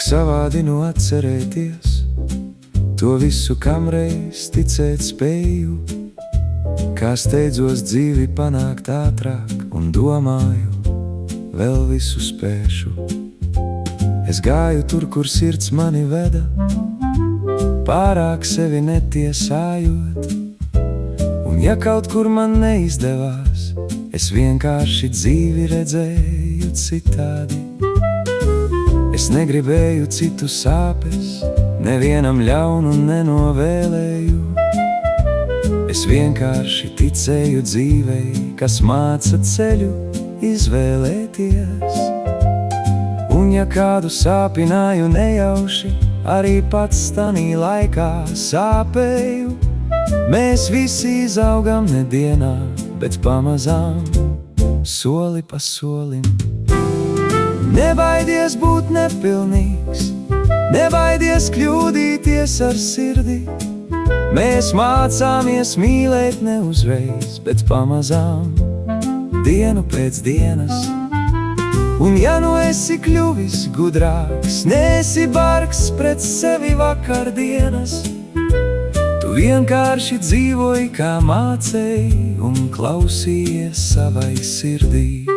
savādi no atcerēties to visu, kam reiz ticēt spēju, kā steidzos dzīvi panākt ātrāk un domāju, vēl visu spēšu. Es gāju tur, kur sirds mani veda, pārāk sevi netiesājot, un ja kaut kur man neizdevās, es vienkārši dzīvi redzēju citādi. Es negribēju citu sāpes, nevienam ļaunu nenovēlēju. Es vienkārši ticēju dzīvei, kas māca ceļu izvēlēties. Un ja kādu sāpināju nejauši, arī pats tanī laikā sāpēju. Mēs visi izaugam ne dienā, bet pamazām, soli pa solim. Nebaidies būt nepilnīgs, nebaidies kļūdīties ar sirdi. Mēs mācāmies mīlēt ne uzreiz, bet pamazām, dienu pēc dienas. Un ja nu esi kļuvis gudrāks, neesi bargs pret sevi vakardienas, tu vienkārši dzīvoji, kā mācēji, un klausījies savai sirdī.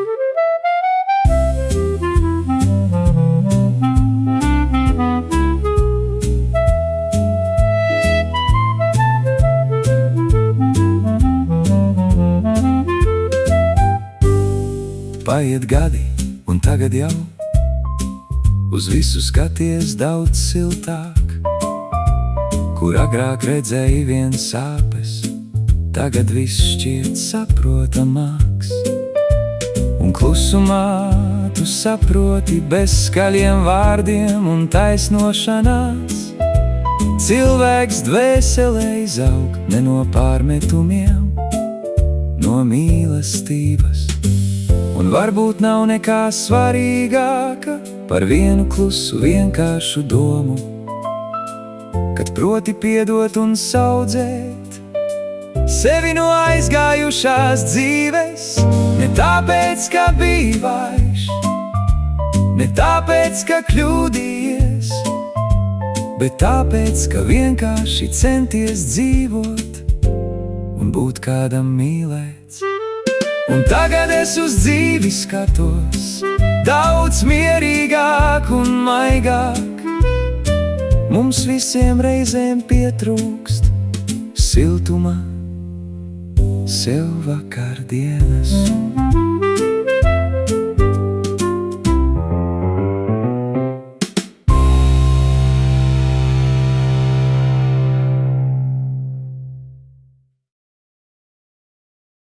Paiet gadi, un tagad jau uz visu skaties daudz siltāk. Kur agrāk redzēji vien sāpes, tagad viss šķiet saprotamāks. Un klusumā tu saproti bez skaļiem vārdiem un taisnošanās. Cilvēks dvēselē izaug ne no pārmetumiem, no mīlestības. Un varbūt nav nekā svarīgāka par vienu klusu vienkāršu domu, kad proti piedot un saudzēt sevi no aizgājušās dzīves. Ne tāpēc, ka biji vājš, ne tāpēc, ka kļūdījies, bet tāpēc, ka vienkārši centies dzīvot un būt kādam mīlēts. Un tagad es uz dzīvi skatos daudz mierīgāk un maigāk. Mums visiem reizēm pietrūkst siltuma sev vakardienas.